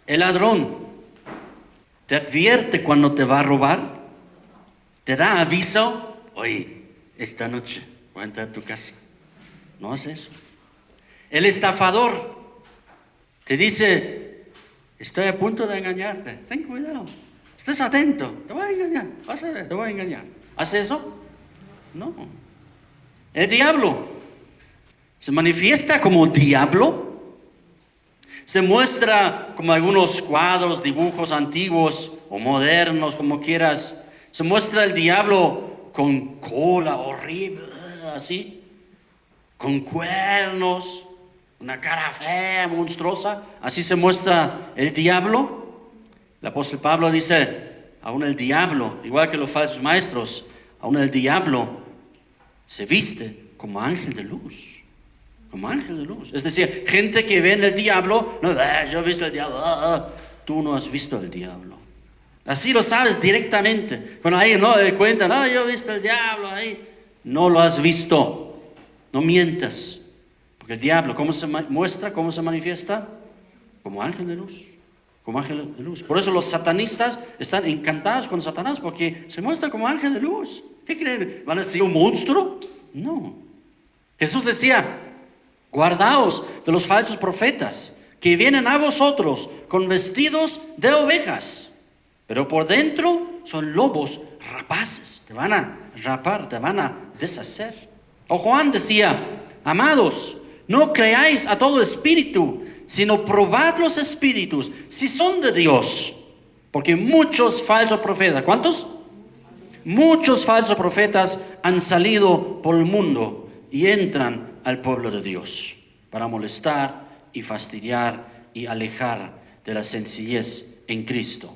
El ladrón te advierte cuando te va a robar, te da aviso, oye, esta noche voy a entrar a tu casa. No hace eso. El estafador te dice, estoy a punto de engañarte, ten cuidado, estés atento, te voy a engañar, vas a ver, te voy a engañar. ¿Hace eso? No. El diablo se manifiesta como diablo, se muestra como algunos cuadros, dibujos antiguos o modernos, como quieras. Se muestra el diablo con cola horrible, así, con cuernos, una cara fea, monstruosa. Así se muestra el diablo. El apóstol Pablo dice, aún el diablo, igual que los falsos maestros, aún el diablo se viste como ángel de luz. Como ángel de luz. Es decir, gente que ve en el diablo, no, yo he visto el diablo, tú no has visto el diablo. Así lo sabes directamente. Cuando ahí no le cuentan, yo he visto el diablo ahí. No lo has visto. No mientas. Porque el diablo, ¿cómo se muestra? ¿Cómo se manifiesta? Como ángel de luz. Como ángel de luz. Por eso los satanistas están encantados con Satanás, porque se muestra como ángel de luz. ¿Qué creen? ¿Van a ser un monstruo? No. Jesús decía, guardaos de los falsos profetas que vienen a vosotros con vestidos de ovejas, pero por dentro son lobos rapaces. Te van a rapar, te van a deshacer. O Juan decía, amados, no creáis a todo espíritu, sino probad los espíritus si son de Dios, porque muchos falsos profetas, ¿cuántos? Muchos falsos profetas han salido por el mundo y entran al pueblo de Dios para molestar y fastidiar y alejar de la sencillez en Cristo.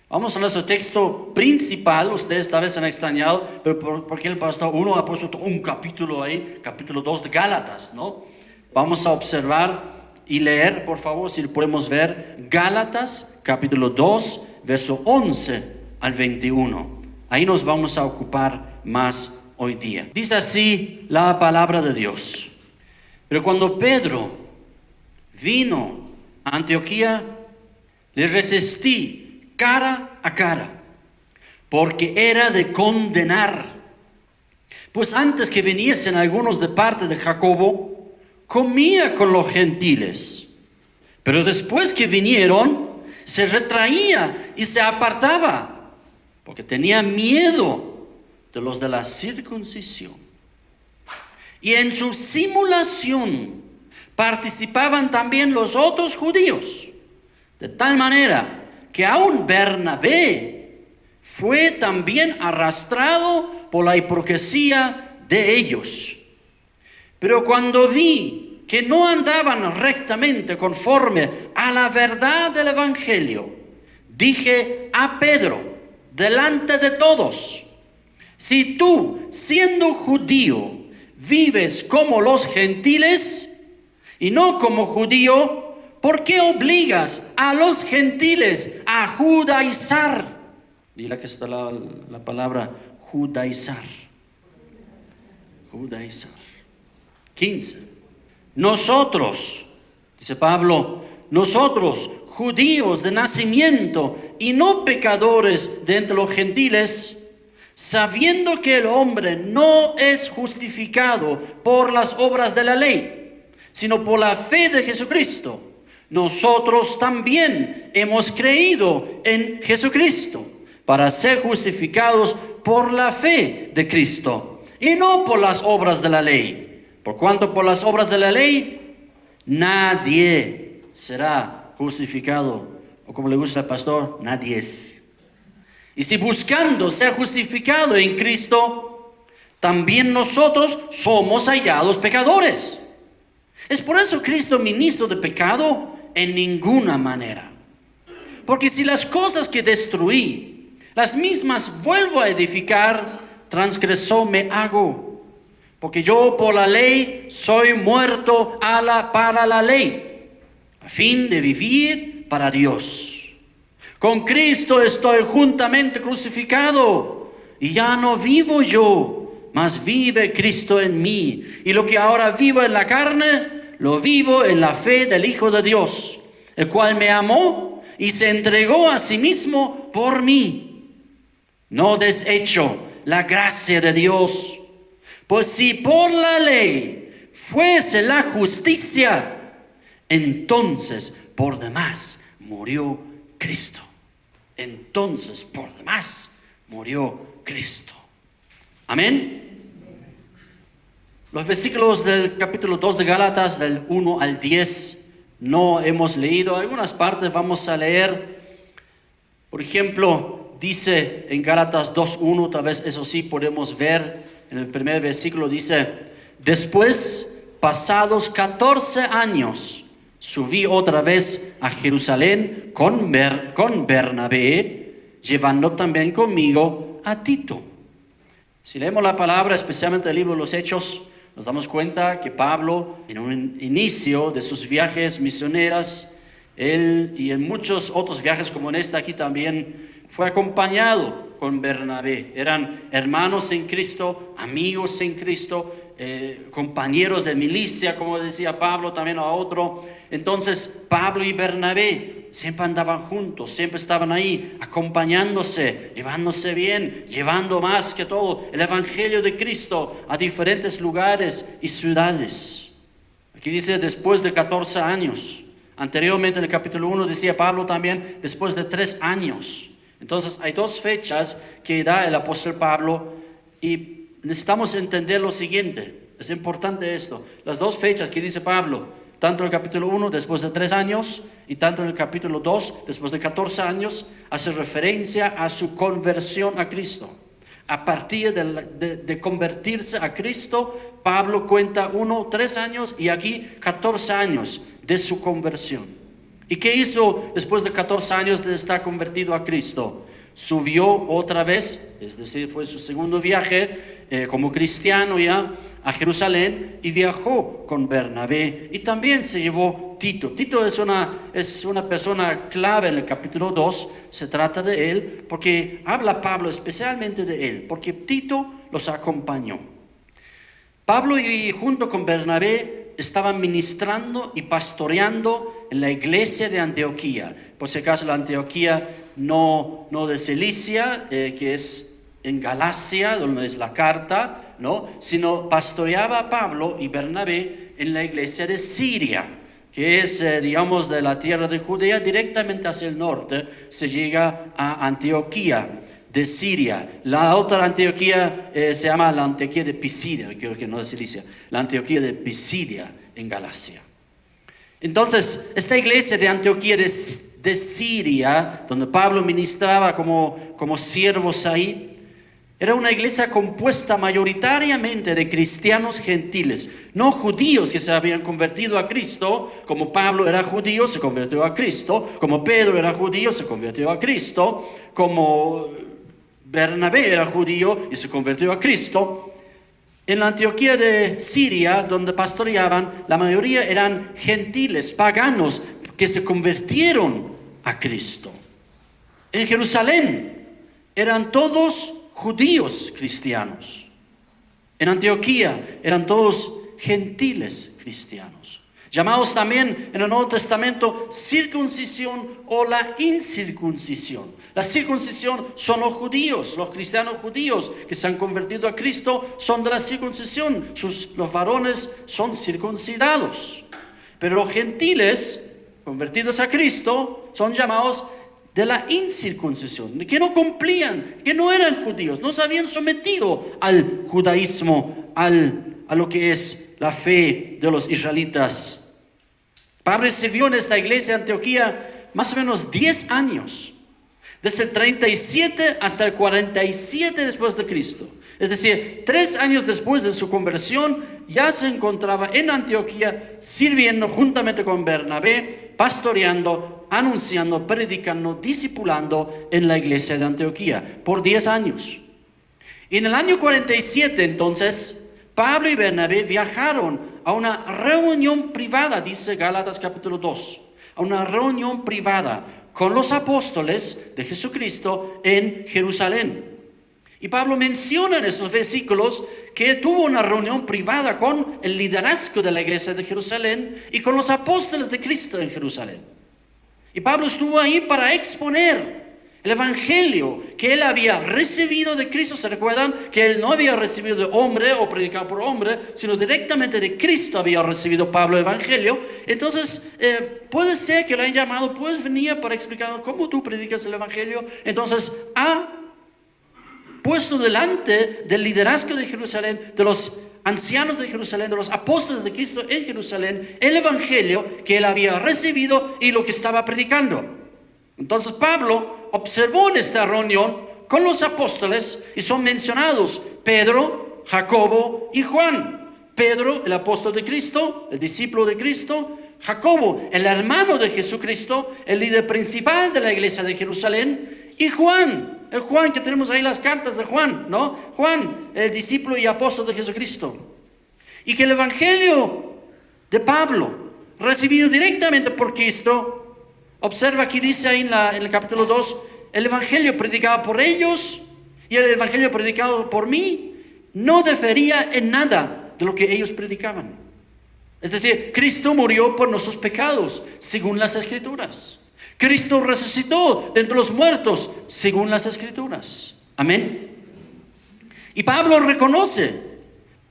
Vamos a nuestro texto principal. Ustedes tal vez se han extrañado, pero ¿por qué el pastor uno ha puesto un capítulo ahí, capítulo 2 de Gálatas, ¿no? Vamos a observar y leer, por favor, si podemos ver Gálatas, capítulo 2, verso 11 al 21. Ahí nos vamos a ocupar más hoy día. Dice así la palabra de Dios. Pero cuando Pedro vino a Antioquía, le resistí cara a cara, porque era de condenar. Pues antes que viniesen algunos de parte de Jacobo, comía con los gentiles. Pero después que vinieron, se retraía y se apartaba, porque tenía miedo de los de la circuncisión. Y en su simulación participaban también los otros judíos, de tal manera que aún Bernabé fue también arrastrado por la hipocresía de ellos. Pero cuando vi que no andaban rectamente conforme a la verdad del evangelio, dije a Pedro, delante de todos, si tú, siendo judío, vives como los gentiles y no como judío, ¿por qué obligas a los gentiles a judaizar? Dile que está la palabra judaizar. Judaizar. 15. Nosotros, dice Pablo, nosotros, judíos de nacimiento y no pecadores de entre los gentiles, sabiendo que el hombre no es justificado por las obras de la ley, sino por la fe de Jesucristo, nosotros también hemos creído en Jesucristo para ser justificados por la fe de Cristo y no por las obras de la ley. Por cuanto por las obras de la ley nadie será justificado, o como le gusta al pastor, nadie es. Y si buscando ser justificado en Cristo, también nosotros somos hallados pecadores. ¿Es por eso Cristo ministro de pecado? En ninguna manera. Porque si las cosas que destruí, las mismas vuelvo a edificar, transgresor me hago. Porque yo por la ley soy muerto para la ley, a fin de vivir para Dios. Con Cristo estoy juntamente crucificado, y ya no vivo yo, mas vive Cristo en mí. Y lo que ahora vivo en la carne, lo vivo en la fe del Hijo de Dios, el cual me amó y se entregó a sí mismo por mí. No desecho la gracia de Dios, pues si por la ley fuese la justicia, entonces por demás murió Cristo. Entonces por demás murió Cristo. Amén. Los versículos del capítulo 2 de Gálatas, del 1 al 10, no hemos leído. Algunas partes vamos a leer. Por ejemplo, dice en Gálatas 2:1, tal vez eso sí podemos ver en el primer versículo, dice: después, pasados 14 años, subí otra vez a Jerusalén con Bernabé, llevando también conmigo a Tito. Si leemos la palabra, especialmente el libro de los Hechos, nos damos cuenta que Pablo, en un inicio de sus viajes misioneros, él y en muchos otros viajes como en este aquí también, fue acompañado con Bernabé. Eran hermanos en Cristo, amigos en Cristo, compañeros de milicia, como decía Pablo también a otro. Entonces Pablo y Bernabé siempre andaban juntos, siempre estaban ahí acompañándose, llevándose bien, llevando más que todo el evangelio de Cristo a diferentes lugares y ciudades. Aquí dice después de 14 años. Anteriormente en el capítulo 1 decía Pablo también después de 3 años. Entonces hay 2 fechas que da el apóstol Pablo y necesitamos entender lo siguiente. Es importante esto. Las 2 fechas que dice Pablo, tanto en el capítulo 1 después de 3 años y tanto en el capítulo 2 después de 14 años, hace referencia a su conversión a Cristo. A partir de convertirse a Cristo, Pablo cuenta 3 años y aquí 14 años de su conversión. ¿Y qué hizo después de 14 años de estar convertido a Cristo? Subió otra vez, es decir, fue su segundo viaje como cristiano ya a Jerusalén y viajó con Bernabé y también se llevó Tito. Tito es una persona clave en el capítulo 2, se trata de él porque habla Pablo especialmente de él, porque Tito los acompañó. Pablo y junto con Bernabé estaban ministrando y pastoreando en la iglesia de Antioquía. Por si acaso la Antioquía no de Cilicia, que es en Galacia, donde es la carta, ¿no? Sino pastoreaba Pablo y Bernabé en la iglesia de Siria, que es, digamos, de la tierra de Judea, directamente hacia el norte, se llega a Antioquía de Siria. La otra Antioquía se llama la Antioquía de Pisidia, creo que no es Cilicia, la Antioquía de Pisidia en Galacia. Entonces, esta iglesia de Antioquía de Siria, donde Pablo ministraba como siervos ahí, era una iglesia compuesta mayoritariamente de cristianos gentiles, no judíos que se habían convertido a Cristo, como Pablo era judío, se convirtió a Cristo, como Pedro era judío, se convirtió a Cristo, como Bernabé era judío y se convirtió a Cristo. En la Antioquía de Siria, donde pastoreaban, la mayoría eran gentiles, paganos, que se convirtieron a Cristo. En Jerusalén eran todos judíos cristianos. En Antioquía eran todos gentiles cristianos, llamados también en el Nuevo Testamento circuncisión o la incircuncisión. La circuncisión son los judíos, los cristianos judíos que se han convertido a Cristo son de la circuncisión, los varones son circuncidados. Pero los gentiles convertidos a Cristo son llamados de la incircuncisión, que no cumplían, que no eran judíos, no se habían sometido al judaísmo, a lo que es la fe de los israelitas. Pablo sirvió en esta iglesia de Antioquía más o menos 10 años, desde el 37 hasta el 47 después de Cristo. Es decir, 3 años después de su conversión, ya se encontraba en Antioquía sirviendo juntamente con Bernabé, pastoreando, anunciando, predicando, discipulando en la iglesia de Antioquía por 10 años. Y en el año 47 entonces, Pablo y Bernabé viajaron a una reunión privada, dice Gálatas capítulo 2, a una reunión privada con los apóstoles de Jesucristo en Jerusalén. Y Pablo menciona en esos versículos que tuvo una reunión privada con el liderazgo de la iglesia de Jerusalén y con los apóstoles de Cristo en Jerusalén. Y Pablo estuvo ahí para exponer el evangelio que él había recibido de Cristo. ¿Se recuerdan? Que él no había recibido de hombre o predicado por hombre, sino directamente de Cristo había recibido Pablo el evangelio. Entonces, puede ser que lo hayan llamado, puedes venir para explicar cómo tú predicas el evangelio. Entonces, ha puesto delante del liderazgo de Jerusalén, de los ancianos de Jerusalén, de los apóstoles de Cristo en Jerusalén, el evangelio que él había recibido y lo que estaba predicando. Entonces Pablo observó en esta reunión con los apóstoles y son mencionados Pedro, Jacobo y Juan. Pedro, el apóstol de Cristo, el discípulo de Cristo. Jacobo, el hermano de Jesucristo, el líder principal de la iglesia de Jerusalén. Y Juan, el Juan que tenemos ahí las cartas de Juan, ¿no? Juan, el discípulo y apóstol de Jesucristo. Y que el evangelio de Pablo, recibido directamente por Cristo, observa aquí dice ahí en el capítulo 2, el evangelio predicado por ellos y el evangelio predicado por mí no difería en nada de lo que ellos predicaban. Es decir, Cristo murió por nuestros pecados, según las Escrituras. Cristo resucitó de entre los muertos, según las Escrituras. Amén. Y Pablo reconoce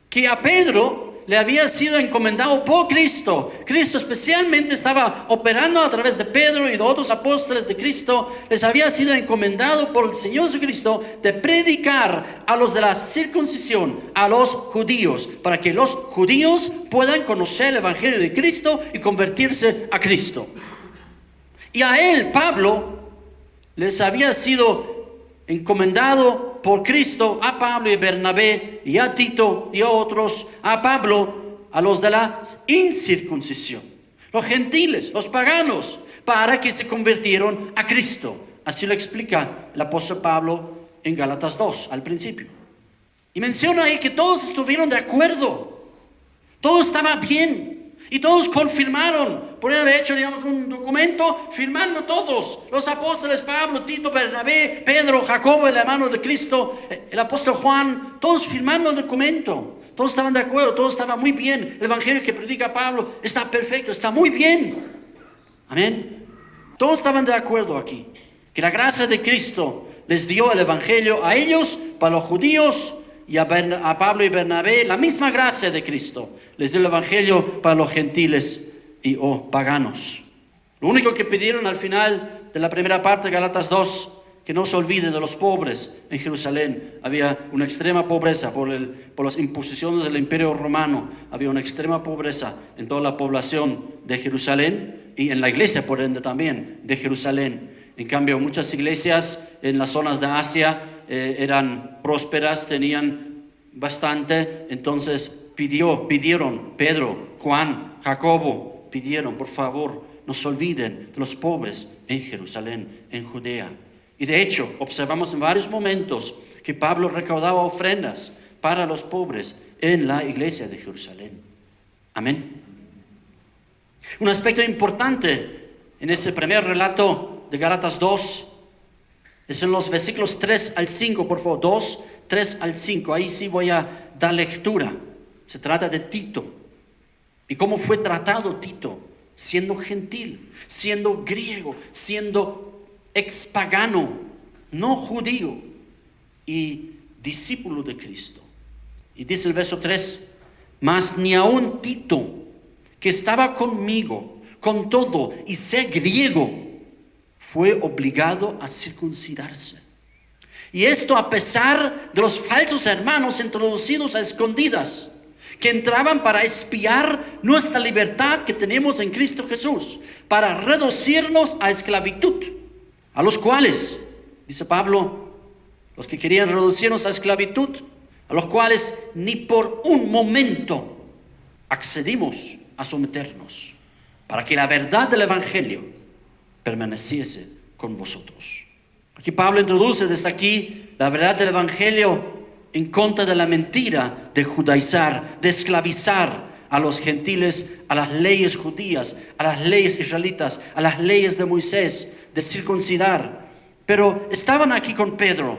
que a Pedro le había sido encomendado por Cristo. Cristo especialmente estaba operando a través de Pedro y de otros apóstoles de Cristo. Les había sido encomendado por el Señor Jesucristo de predicar a los de la circuncisión, a los judíos, para que los judíos puedan conocer el evangelio de Cristo y convertirse a Cristo. Y a él, Pablo, les había sido encomendado por Cristo, a Pablo y Bernabé y a Tito y a otros, a Pablo, a los de la incircuncisión, los gentiles, los paganos, para que se convirtieron a Cristo. Así lo explica el apóstol Pablo en Gálatas 2 al principio. Y menciona ahí que todos estuvieron de acuerdo, todo estaba bien. Y todos confirmaron, por haber hecho, digamos, un documento, firmando todos, los apóstoles Pablo, Tito, Bernabé, Pedro, Jacobo, el hermano de Cristo, el apóstol Juan, todos firmando el documento. Todos estaban de acuerdo, todo estaba muy bien. El evangelio que predica Pablo está perfecto, está muy bien. Amén. Todos estaban de acuerdo aquí, que la gracia de Cristo les dio el evangelio a ellos, para los judíos, y a Pablo y Bernabé, la misma gracia de Cristo les dio el evangelio para los gentiles y paganos. Lo único que pidieron al final de la primera parte de Gálatas 2, que no se olviden de los pobres en Jerusalén. Había una extrema pobreza por las imposiciones del Imperio Romano. Había una extrema pobreza en toda la población de Jerusalén y en la iglesia, por ende, también de Jerusalén. En cambio, muchas iglesias en las zonas de Asia eran prósperas, tenían bastante. Entonces pidieron Pedro, Juan, Jacobo, pidieron, por favor, no se olviden de los pobres en Jerusalén, en Judea. Y de hecho, observamos en varios momentos que Pablo recaudaba ofrendas para los pobres en la iglesia de Jerusalén. Amén. Un aspecto importante en ese primer relato de Gálatas 2 es en los versículos 3 al 5, por favor, 2, 3 al 5. Ahí sí voy a dar lectura. Se trata de Tito y cómo fue tratado Tito, siendo gentil, siendo griego, siendo expagano, no judío y discípulo de Cristo. Y dice el verso 3, mas ni aun Tito, que estaba conmigo, con todo y ser griego, fue obligado a circuncidarse. Y esto a pesar de los falsos hermanos introducidos a escondidas, que entraban para espiar nuestra libertad que tenemos en Cristo Jesús, para reducirnos a esclavitud, a los cuales, dice Pablo, los que querían reducirnos a esclavitud, a los cuales ni por un momento accedimos a someternos, para que la verdad del evangelio permaneciese con vosotros. Aquí Pablo introduce desde aquí la verdad del evangelio en contra de la mentira de judaizar, de esclavizar a los gentiles, a las leyes judías, a las leyes israelitas, a las leyes de Moisés, de circuncidar. Pero estaban aquí con Pedro,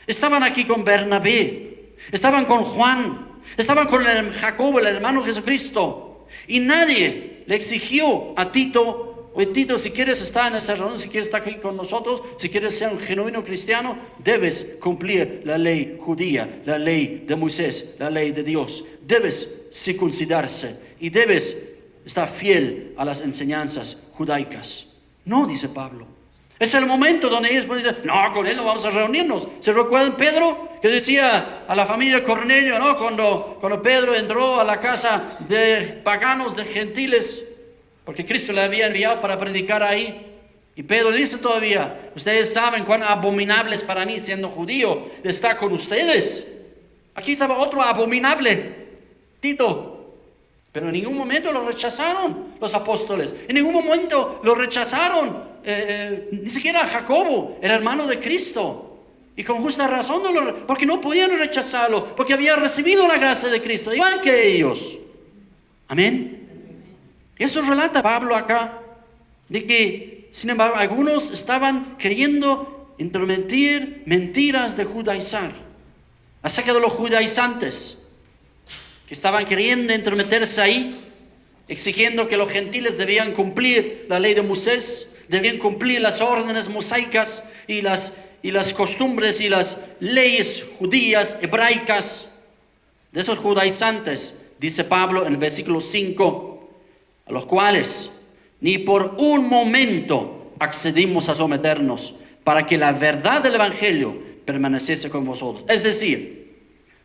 estaban aquí con Bernabé, estaban con Juan, estaban con Jacobo, el hermano de Jesucristo, y nadie le exigió a Tito Oye, Tito, si quieres estar en esta reunión, si quieres estar aquí con nosotros, si quieres ser un genuino cristiano, debes cumplir la ley judía, la ley de Moisés, la ley de Dios. Debes circuncidarse y debes estar fiel a las enseñanzas judaicas. No, dice Pablo. Es el momento donde ellos pueden decir, no, con él no vamos a reunirnos. ¿Se recuerdan Pedro que decía a la familia Cornelio, no? Cuando Pedro entró a la casa de paganos, de gentiles, porque Cristo le había enviado para predicar ahí. Y Pedro dice todavía, ustedes saben cuán abominable es para mí siendo judío estar con ustedes. Aquí estaba otro abominable, Tito. Pero en ningún momento lo rechazaron los apóstoles. En ningún momento lo rechazaron, ni siquiera Jacobo, el hermano de Cristo. Y con justa razón, porque no podían rechazarlo, porque había recibido la gracia de Cristo, igual que ellos. Amén. Eso relata Pablo acá, de que, sin embargo, algunos estaban queriendo intrometer mentiras de judaizar, acerca de los judaizantes, que estaban queriendo intrometerse ahí, exigiendo que los gentiles debían cumplir la ley de Moisés, debían cumplir las órdenes mosaicas y las costumbres y las leyes judías, hebraicas. De esos judaizantes, dice Pablo en el versículo 5, a los cuales ni por un momento accedimos a someternos para que la verdad del evangelio permaneciese con vosotros. Es decir,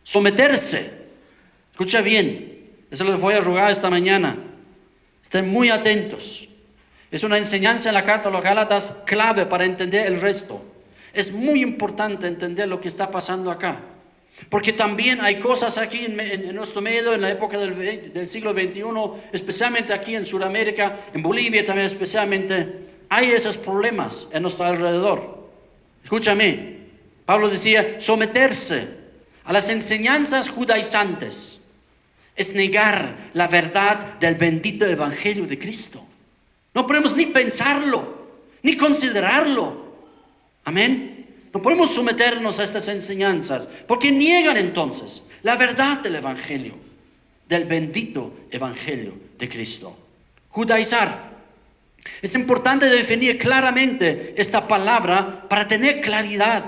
someterse. Escucha bien, eso les voy a rogar esta mañana. Estén muy atentos. Es una enseñanza en la carta a los Gálatas clave para entender el resto. Es muy importante entender lo que está pasando acá. Porque también hay cosas aquí en nuestro medio, en la época del siglo XXI, especialmente aquí en Sudamérica, en Bolivia también especialmente, hay esos problemas en nuestro alrededor. Escúchame, Pablo decía, someterse a las enseñanzas judaizantes es negar la verdad del bendito evangelio de Cristo. No podemos ni pensarlo, ni considerarlo. Amén. No podemos someternos a estas enseñanzas, porque niegan entonces la verdad del evangelio, del bendito evangelio de Cristo. Judaizar. Es importante definir claramente esta palabra para tener claridad,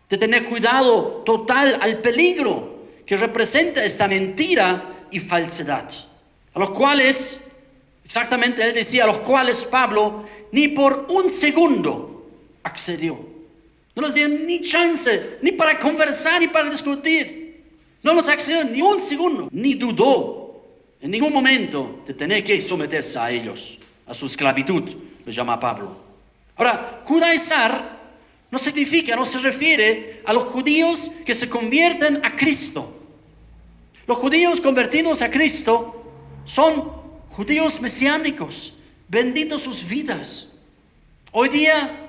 de tener cuidado total al peligro que representa esta mentira y falsedad, a los cuales, exactamente él decía, a los cuales Pablo ni por un segundo accedió. No nos dieron ni chance, ni para conversar, ni para discutir. No nos accedió ni un segundo, ni dudó en ningún momento de tener que someterse a ellos, a su esclavitud, lo llama Pablo. Ahora, judaizar no significa, no se refiere a los judíos que se convierten a Cristo. Los judíos convertidos a Cristo son judíos mesiánicos, benditos sus vidas. Hoy día,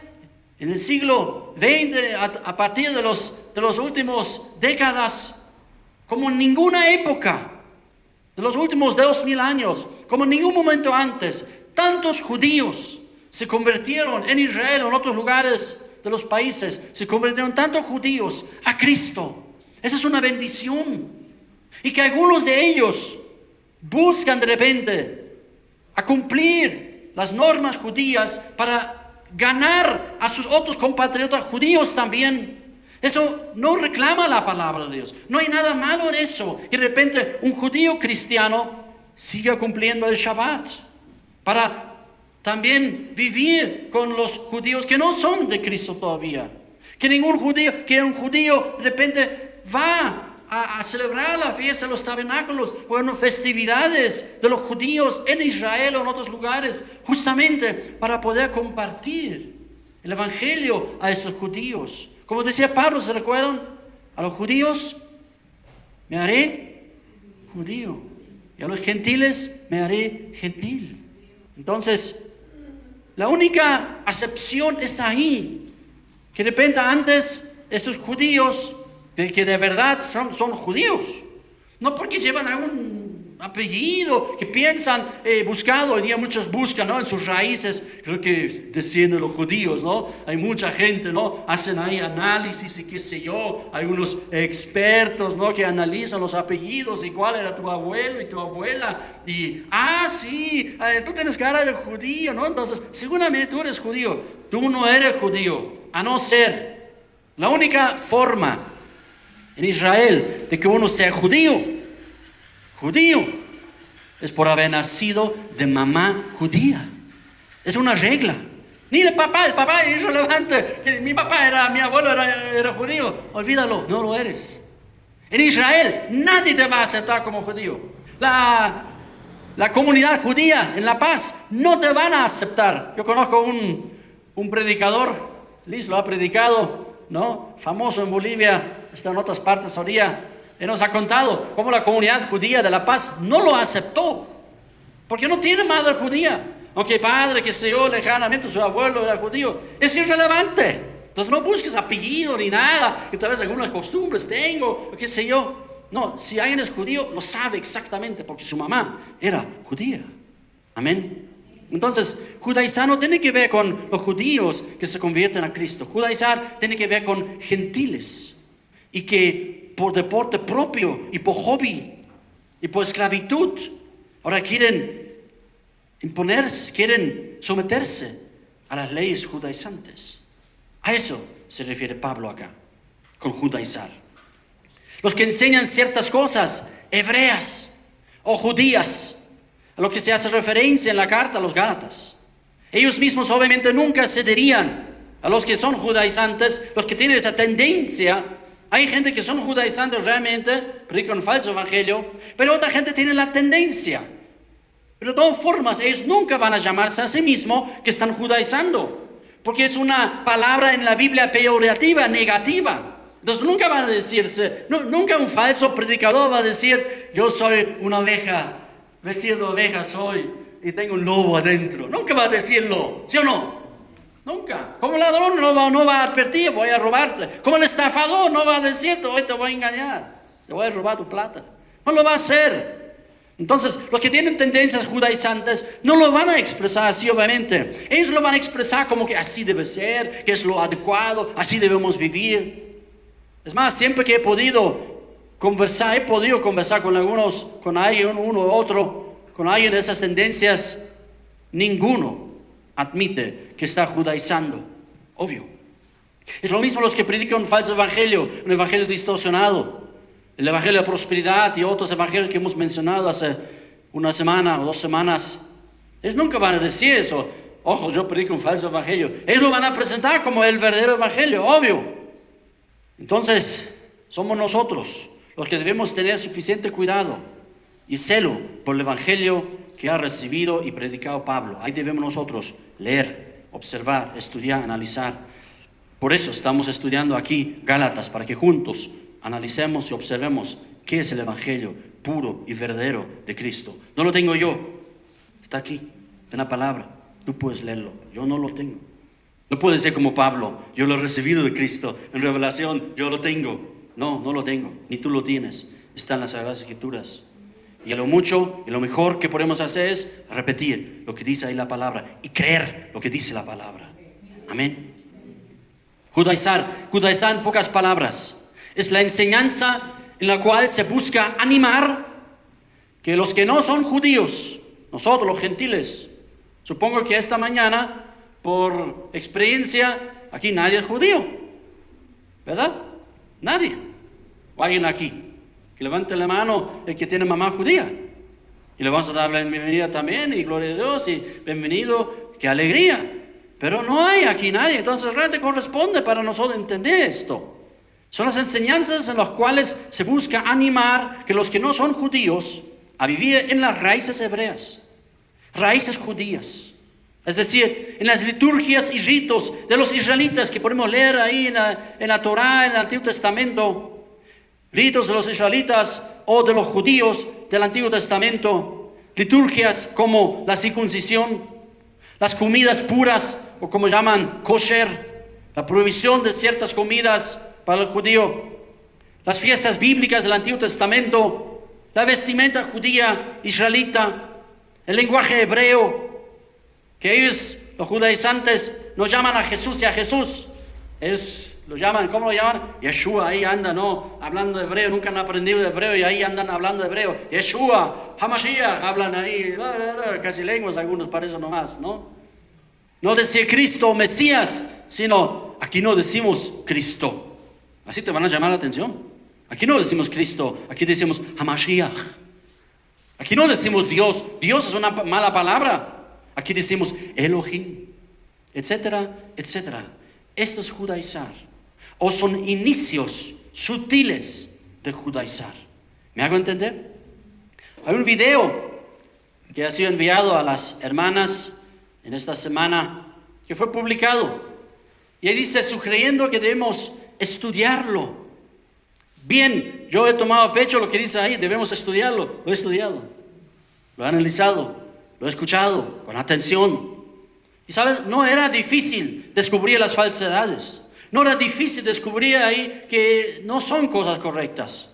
en el siglo XX, a partir de los últimos décadas, como en ninguna época, de los últimos 2000 años, como en ningún momento antes, tantos judíos se convirtieron en Israel o en otros lugares de los países, se convirtieron tantos judíos a Cristo. Esa es una bendición. Y que algunos de ellos buscan de repente a cumplir las normas judías para ganar a sus otros compatriotas judíos también. Eso no reclama la palabra de Dios. No hay nada malo en eso. Y de repente un judío cristiano siga cumpliendo el Shabbat para también vivir con los judíos que no son de Cristo todavía. Que un judío de repente va a celebrar la fiesta de los tabernáculos o en festividades de los judíos en Israel o en otros lugares, justamente para poder compartir el evangelio a esos judíos. Como decía Pablo, ¿se recuerdan? A los judíos me haré judío y a los gentiles me haré gentil. Entonces, la única acepción es ahí, que de repente antes estos judíos que de verdad son judíos, no porque llevan algún apellido, que piensan, buscado, hoy día muchos buscan, ¿no? En sus raíces, creo que descienden los judíos, ¿no? Hay mucha gente, ¿no? Hacen ahí análisis y qué sé yo, hay unos expertos, ¿no? Que analizan los apellidos y cuál era tu abuelo y tu abuela, y, sí, tú tienes cara de judío, ¿no? Entonces, seguramente tú eres judío. Tú no eres judío, a no ser, la única forma en Israel de que uno sea judío, es por haber nacido de mamá judía. Es una regla. Ni el papá es irrelevante. Que mi abuelo era judío. Olvídalo, no lo eres. En Israel nadie te va a aceptar como judío. La comunidad judía en La Paz no te van a aceptar. Yo conozco un predicador, Liz lo ha predicado, ¿no? Famoso en Bolivia, está en otras partes ahora. Él nos ha contado cómo la comunidad judía de La Paz no lo aceptó, porque no tiene madre judía. Aunque padre, que sé yo, lejanamente su abuelo era judío, es irrelevante. Entonces no busques apellido ni nada, y tal vez algunas costumbres tengo, o qué sé yo. No, si alguien es judío, lo sabe exactamente, porque su mamá era judía. Amén. Entonces, judaizar no tiene que ver con los judíos que se convierten a Cristo. Judaizar tiene que ver con gentiles, y que por deporte propio y por hobby y por esclavitud ahora quieren imponerse, quieren someterse a las leyes judaizantes. A eso se refiere Pablo acá, con judaizar. Los que enseñan ciertas cosas hebreas o judías, a lo que se hace referencia en la carta a los Gálatas, ellos mismos obviamente nunca cederían a los que son judaizantes, los que tienen esa tendencia. Hay gente que son judaizantes realmente, predican un falso evangelio, pero otra gente tiene la tendencia. Pero de todas formas, ellos nunca van a llamarse a sí mismos que están judaizando, porque es una palabra en la Biblia peyorativa, negativa. Entonces nunca van a decirse, nunca un falso predicador va a decir, yo soy una oveja, vestido de oveja soy, y tengo un lobo adentro. Nunca va a decirlo, ¿sí o no? Nunca. Como el ladrón no va a advertir, voy a robarte. Como el estafador no va a decirte, hoy te voy a engañar, te voy a robar tu plata. No lo va a hacer. Entonces, los que tienen tendencias judaizantes no lo van a expresar así, obviamente. Ellos lo van a expresar como que así debe ser, que es lo adecuado, así debemos vivir. Es más, siempre que he podido conversar con alguien, uno u otro, con alguien de esas tendencias, ninguno admite que está judaizando, obvio. Es lo mismo los que predican un falso evangelio, un evangelio distorsionado, el evangelio de prosperidad y otros evangelios que hemos mencionado hace una semana o 2 semanas. Ellos nunca van a decir eso, ojo, yo predico un falso evangelio. Ellos lo van a presentar como el verdadero evangelio, obvio. Entonces, somos nosotros los que debemos tener suficiente cuidado y celo por el evangelio que ha recibido y predicado Pablo. Ahí debemos nosotros leer, observar, estudiar, analizar. Por eso estamos estudiando aquí Gálatas, para que juntos analicemos y observemos qué es el evangelio puro y verdadero de Cristo. No lo tengo yo, está aquí, en la palabra. Tú puedes leerlo, yo no lo tengo. No puedo decir como Pablo, yo lo he recibido de Cristo en revelación, yo lo tengo. No lo tengo, ni tú lo tienes. Está en las Sagradas Escrituras. Y a lo mucho y lo mejor que podemos hacer es repetir lo que dice ahí la palabra y creer lo que dice la palabra. Amén. Judaizar en pocas palabras, es la enseñanza en la cual se busca animar que los que no son judíos, nosotros los gentiles, supongo que esta mañana, por experiencia, aquí nadie es judío, ¿verdad? Nadie. O alguien aquí que levante la mano el que tiene mamá judía, y le vamos a dar la bienvenida también, y gloria a Dios, y bienvenido, qué alegría. Pero no hay aquí nadie, entonces realmente corresponde para nosotros entender esto. Son las enseñanzas en las cuales se busca animar que los que no son judíos a vivir en las raíces hebreas, raíces judías. Es decir, en las liturgias y ritos de los israelitas que podemos leer ahí en la Torá, en el Antiguo Testamento. Ritos de los israelitas o de los judíos del Antiguo Testamento. Liturgias como la circuncisión, las comidas puras, o como llaman kosher, la prohibición de ciertas comidas para el judío, las fiestas bíblicas del Antiguo Testamento, la vestimenta judía, israelita, el lenguaje hebreo, que ellos, los judaizantes, no llaman a Jesús y a Jesús. Ellos lo llaman, ¿cómo lo llaman? Yeshua, ahí andan, ¿no? Hablando hebreo, nunca han aprendido hebreo y ahí andan hablando hebreo. Yeshua, Hamashiach, hablan ahí, casi lenguas algunos, para eso nomás, ¿no? No decir Cristo o Mesías, sino aquí no decimos Cristo. Así te van a llamar la atención. Aquí no decimos Cristo, aquí decimos Hamashiach. Aquí no decimos Dios, Dios es una mala palabra. Aquí decimos Elohim, etcétera, etcétera. Esto es judaizar, o son inicios sutiles de judaizar. ¿Me hago entender? Hay un video que ha sido enviado a las hermanas en esta semana, que fue publicado. Y ahí dice, sugiriendo que debemos estudiarlo. Bien, yo he tomado a pecho lo que dice ahí, debemos estudiarlo. Lo he estudiado, lo he analizado, lo he escuchado con atención. Y sabes, no era difícil descubrir las falsedades. No era difícil descubrir ahí que no son cosas correctas.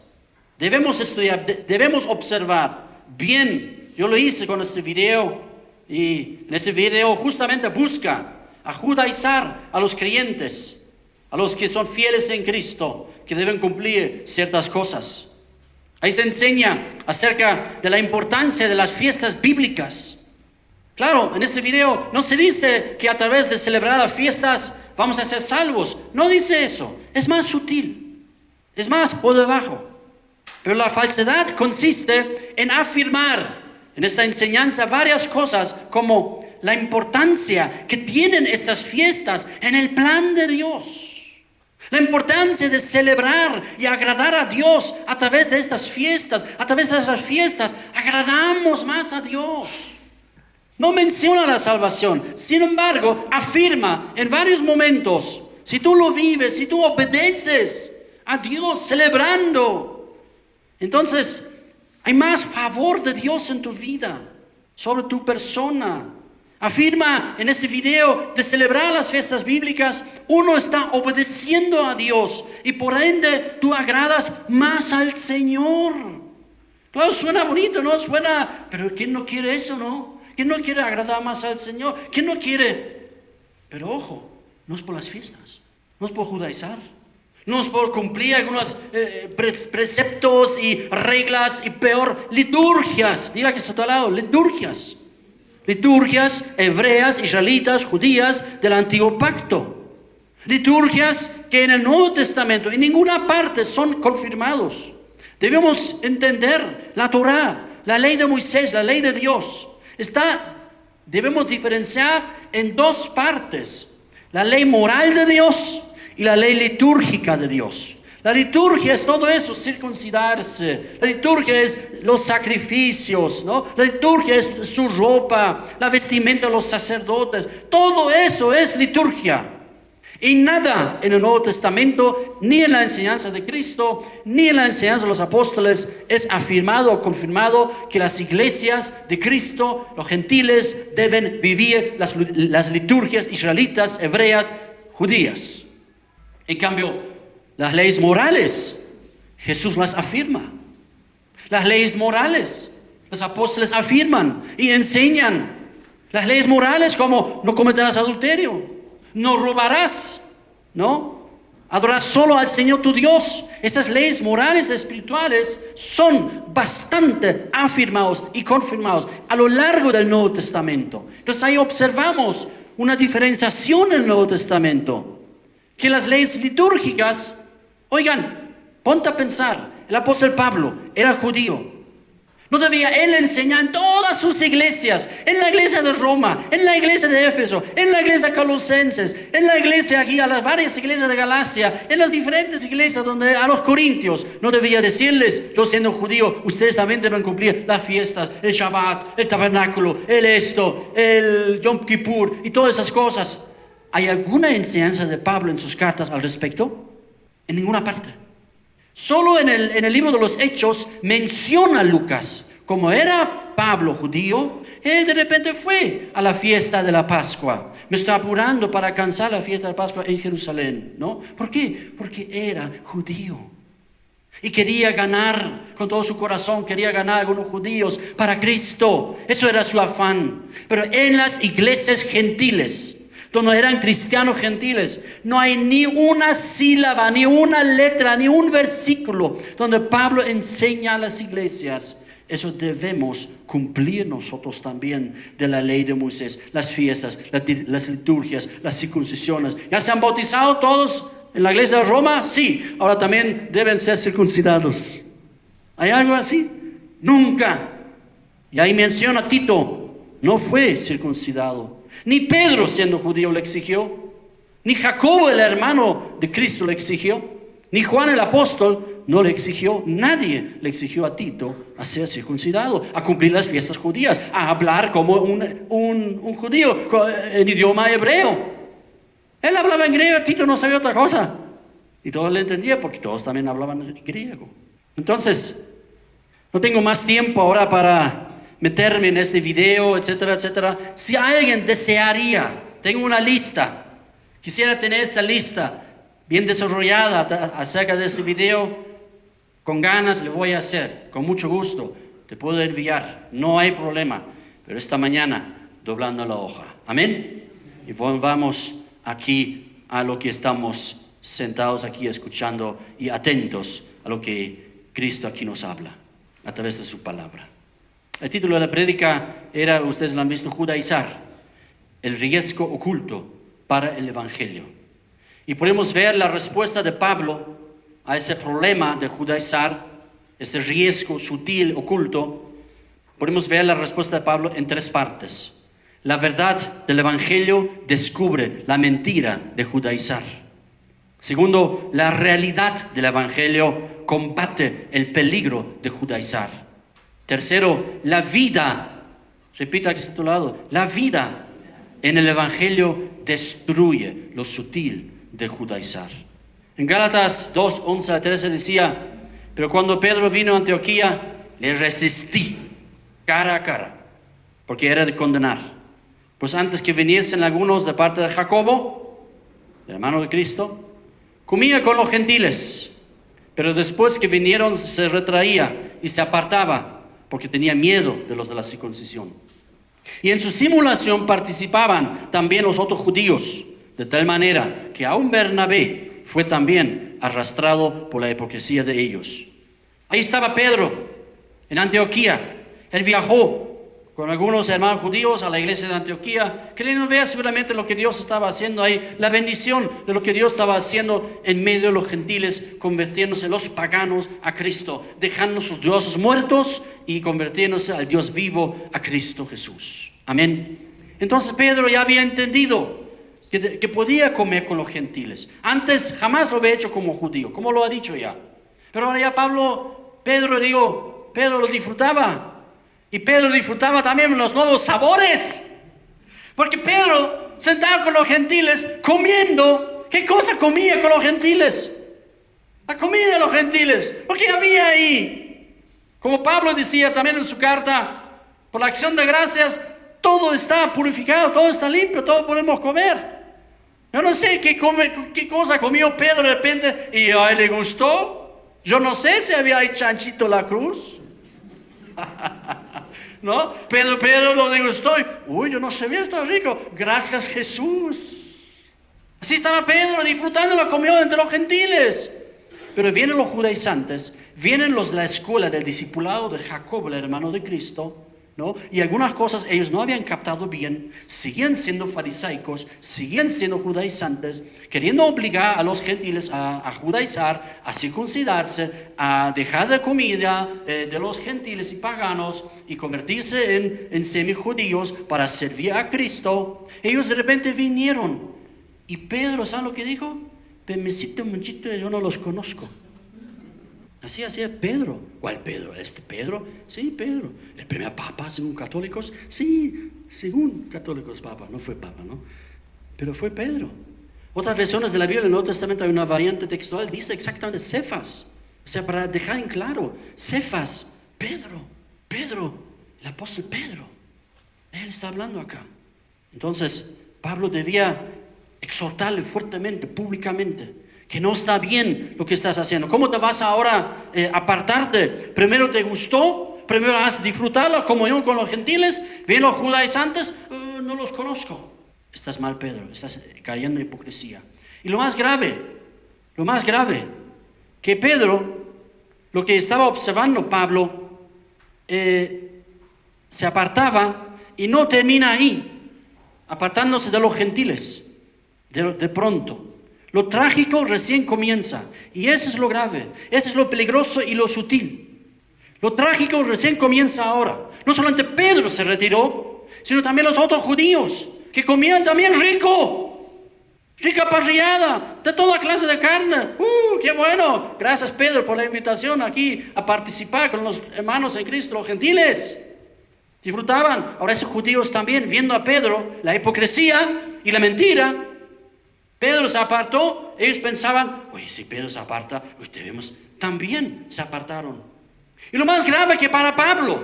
Debemos estudiar, debemos observar. Bien, yo lo hice con este video. Y en ese video justamente busca a judaizar a los creyentes, a los que son fieles en Cristo, que deben cumplir ciertas cosas. Ahí se enseña acerca de la importancia de las fiestas bíblicas. Claro, en ese video no se dice que a través de celebrar las fiestas vamos a ser salvos. No dice eso. Es más sutil. Es más por debajo. Pero la falsedad consiste en afirmar en esta enseñanza varias cosas como la importancia que tienen estas fiestas en el plan de Dios. La importancia de celebrar y agradar a Dios a través de estas fiestas. A través de esas fiestas agradamos más a Dios. No menciona la salvación, sin embargo, afirma en varios momentos, si tú lo vives, si tú obedeces a Dios celebrando, entonces hay más favor de Dios en tu vida, sobre tu persona. Afirma en ese video de celebrar las fiestas bíblicas, uno está obedeciendo a Dios y por ende tú agradas más al Señor. Claro, suena bonito, ¿no? Suena, pero ¿quién no quiere eso, no? ¿Quién no quiere agradar más al Señor? ¿Quién no quiere? Pero ojo, no es por las fiestas, no es por judaizar, no es por cumplir algunos preceptos y reglas y peor, liturgias. Diga que está a tu lado, liturgias. Liturgias hebreas, israelitas, judías del antiguo pacto. Liturgias que en el Nuevo Testamento en ninguna parte son confirmados. Debemos entender la Torá, la ley de Moisés, la ley de Dios. Debemos diferenciar en dos partes, la ley moral de Dios y la ley litúrgica de Dios. La liturgia es todo eso, circuncidarse. La liturgia es los sacrificios, ¿no? La liturgia es su ropa, la vestimenta de los sacerdotes. Todo eso es liturgia. Y nada en el Nuevo Testamento, ni en la enseñanza de Cristo, ni en la enseñanza de los apóstoles, es afirmado o confirmado que las iglesias de Cristo, los gentiles, deben vivir las liturgias israelitas, hebreas, judías. En cambio, las leyes morales, Jesús las afirma. Las leyes morales, los apóstoles afirman y enseñan. Las leyes morales como no cometerás adulterio, no robarás, ¿no? Adorarás solo al Señor tu Dios. Esas leyes morales y espirituales son bastante afirmados y confirmados a lo largo del Nuevo Testamento. Entonces ahí observamos una diferenciación en el Nuevo Testamento. Que las leyes litúrgicas, oigan, ponte a pensar, el apóstol Pablo era judío. No debía él enseñar en todas sus iglesias, en la iglesia de Roma, en la iglesia de Éfeso, en la iglesia de Colosenses, en la iglesia aquí, a las varias iglesias de Galacia, en las diferentes iglesias donde a los corintios, no debía decirles, yo siendo judío, ustedes también deben cumplir las fiestas, el Shabbat, el tabernáculo, el Yom Kippur y todas esas cosas. ¿Hay alguna enseñanza de Pablo en sus cartas al respecto? En ninguna parte. Solo en el libro de los Hechos menciona a Lucas, como era Pablo judío, él de repente fue a la fiesta de la Pascua. Me está apurando para alcanzar la fiesta de la Pascua en Jerusalén, ¿no? ¿Por qué? Porque era judío. Y quería ganar con todo su corazón, quería ganar a algunos judíos para Cristo. Eso era su afán. Pero en las iglesias gentiles, donde eran cristianos gentiles, no hay ni una sílaba, ni una letra, ni un versículo donde Pablo enseña a las iglesias. Eso debemos cumplir nosotros también de la ley de Moisés, las fiestas, las liturgias, las circuncisiones. ¿Ya se han bautizado todos en la iglesia de Roma? Sí, ahora también deben ser circuncidados. ¿Hay algo así? Nunca. Y ahí menciona Tito, no fue circuncidado. Ni Pedro, siendo judío, le exigió. Ni Jacobo, el hermano de Cristo, le exigió. Ni Juan el apóstol no le exigió. Nadie le exigió a Tito a ser circuncidado, a cumplir las fiestas judías, a hablar como un judío en idioma hebreo. Él hablaba en griego, Tito no sabía otra cosa. Y todos le entendían porque todos también hablaban griego. Entonces, no tengo más tiempo ahora para meterme en este video, etcétera, etcétera. Si alguien desearía, tengo una lista, quisiera tener esa lista bien desarrollada acerca de este video, con ganas le voy a hacer, con mucho gusto, te puedo enviar, no hay problema. Pero esta mañana, doblando la hoja. Amén. Y vamos aquí a lo que estamos sentados aquí escuchando y atentos a lo que Cristo aquí nos habla a través de su palabra. El título de la prédica era, ustedes lo han visto, judaizar, el riesgo oculto para el evangelio. Y podemos ver la respuesta de Pablo a ese problema de judaizar, este riesgo sutil, oculto. Podemos ver la respuesta de Pablo en 3 partes. La verdad del evangelio descubre la mentira de judaizar. Segundo, la realidad del evangelio combate el peligro de judaizar. Tercero, la vida, repita aquí a tu lado, la vida en el evangelio destruye lo sutil de judaizar. En Gálatas 2, 11 a 13 decía, pero cuando Pedro vino a Antioquía, le resistí cara a cara, porque era de condenar. Pues antes que viniesen algunos de parte de Jacobo, el hermano de Cristo, comía con los gentiles, pero después que vinieron se retraía y se apartaba, porque tenía miedo de los de la circuncisión. Y en su simulación participaban también los otros judíos, de tal manera que aún Bernabé fue también arrastrado por la hipocresía de ellos. Ahí estaba Pedro, en Antioquía. Él viajó con algunos hermanos judíos a la iglesia de Antioquía, queriendo ver seguramente lo que Dios estaba haciendo ahí, la bendición de lo que Dios estaba haciendo en medio de los gentiles, convirtiéndose los paganos a Cristo, dejando sus dioses muertos y convirtiéndose al Dios vivo, a Cristo Jesús. Amén. Entonces Pedro ya había entendido que podía comer con los gentiles. Antes jamás lo había hecho como judío, como lo ha dicho ya. Pero ahora ya Pedro lo disfrutaba. Y Pedro disfrutaba también los nuevos sabores. Porque Pedro, sentado con los gentiles, comiendo. ¿Qué cosa comía con los gentiles? La comida de los gentiles. Porque había ahí, como Pablo decía también en su carta, por la acción de gracias, todo está purificado, todo está limpio, todo podemos comer. Yo no sé qué cosa comió Pedro de repente y a él le gustó. Yo no sé si había ahí chanchito la cruz. ¿No? Pedro lo degustó. Uy, yo no sabía, está rico. Gracias, Jesús. Así estaba Pedro disfrutando la comunión entre los gentiles. Pero vienen los judaizantes, vienen los de la escuela del discipulado de Jacobo, el hermano de Cristo, ¿no? Y algunas cosas ellos no habían captado bien, siguen siendo farisaicos, siguen siendo judaizantes, queriendo obligar a los gentiles a judaizar, a circuncidarse, a dejar de comida de los gentiles y paganos y convertirse en semijudíos para servir a Cristo. Ellos de repente vinieron y Pedro, ¿saben lo que dijo? Permisito muchito, yo no los conozco. Así hacía Pedro. ¿Cuál Pedro? ¿Este Pedro? Sí, Pedro. ¿El primer papa según católicos? Sí, según católicos papa. No fue papa, ¿no? Pero fue Pedro. Otras versiones de la Biblia, en el Nuevo Testamento hay una variante textual, dice exactamente Cefas. O sea, para dejar en claro, Cefas, Pedro, el apóstol Pedro. Él está hablando acá. Entonces, Pablo debía exhortarle fuertemente, públicamente, que no está bien lo que estás haciendo. ¿Cómo te vas ahora a apartarte? Primero te gustó, primero has disfrutado la comunión con los gentiles, bien los judaizantes, no los conozco. Estás mal, Pedro, estás cayendo en hipocresía. Y lo más grave, que Pedro, lo que estaba observando Pablo, se apartaba y no termina ahí, apartándose de los gentiles, de pronto. Lo trágico recién comienza, y eso es lo grave, eso es lo peligroso y lo sutil. Lo trágico recién comienza ahora. No solamente Pedro se retiró, sino también los otros judíos, que comían también rica parrillada, de toda clase de carne. ¡Qué bueno! Gracias, Pedro, por la invitación aquí a participar con los hermanos en Cristo, los gentiles. Disfrutaban. Ahora esos judíos también, viendo a Pedro, la hipocresía y la mentira, Pedro se apartó. Ellos pensaban, oye, si Pedro se aparta, debemos, también se apartaron. Y lo más grave que para Pablo,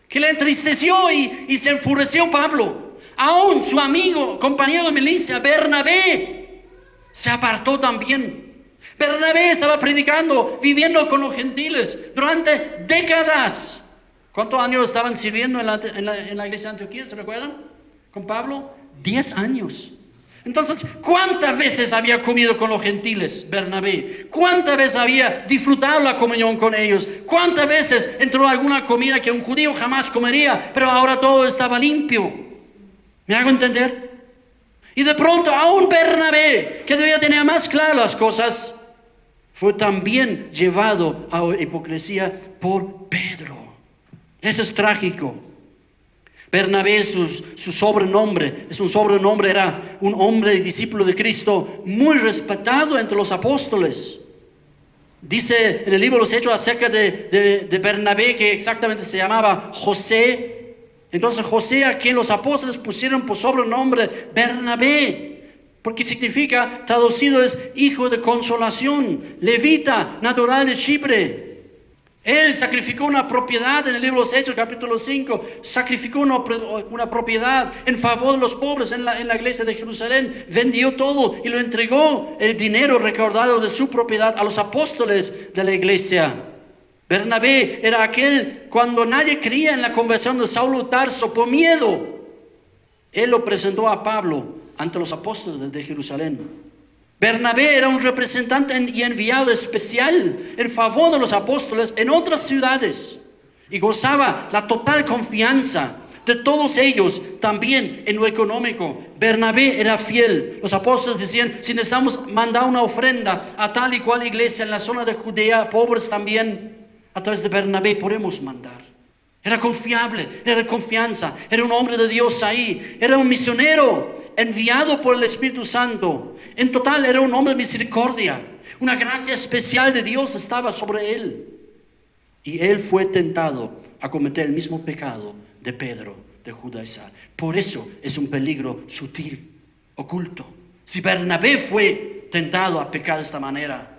que le entristeció y se enfureció Pablo, aún su amigo, compañero de milicia, Bernabé, se apartó también. Bernabé estaba predicando, viviendo con los gentiles durante décadas. ¿Cuántos años estaban sirviendo en la iglesia de Antioquía? ¿Se recuerdan? Con Pablo, 10 años. Entonces, ¿cuántas veces había comido con los gentiles Bernabé? ¿Cuántas veces había disfrutado la comunión con ellos? ¿Cuántas veces entró alguna comida que un judío jamás comería, pero ahora todo estaba limpio? ¿Me hago entender? Y de pronto, aún Bernabé, que debía tener más claras las cosas, fue también llevado a hipocresía por Pedro. Eso es trágico. Bernabé, su sobrenombre, era un hombre discípulo de Cristo muy respetado entre los apóstoles. Dice en el libro de los Hechos acerca de Bernabé que exactamente se llamaba José. Entonces José, a quien los apóstoles pusieron por sobrenombre Bernabé, porque significa, traducido es hijo de consolación, levita, natural de Chipre. Él sacrificó una propiedad en el libro de los Hechos, capítulo 5. Sacrificó una propiedad en favor de los pobres en la iglesia de Jerusalén. Vendió todo y lo entregó, el dinero recaudado de su propiedad, a los apóstoles de la iglesia. Bernabé era aquel cuando nadie creía en la conversión de Saulo de Tarso por miedo. Él lo presentó a Pablo ante los apóstoles de Jerusalén. Bernabé era un representante y enviado especial en favor de los apóstoles en otras ciudades y gozaba la total confianza de todos ellos, también en lo económico. Bernabé era fiel. Los apóstoles decían, si necesitamos mandar una ofrenda a tal y cual iglesia en la zona de Judea, pobres también, a través de Bernabé podemos mandar. Era confiable, era de confianza, era un hombre de Dios ahí, era un misionero enviado por el Espíritu Santo. En total era un hombre de misericordia. Una gracia especial de Dios estaba sobre él. Y él fue tentado a cometer el mismo pecado de Pedro, de judaizar. Por eso es un peligro sutil, oculto. Si Bernabé fue tentado a pecar de esta manera,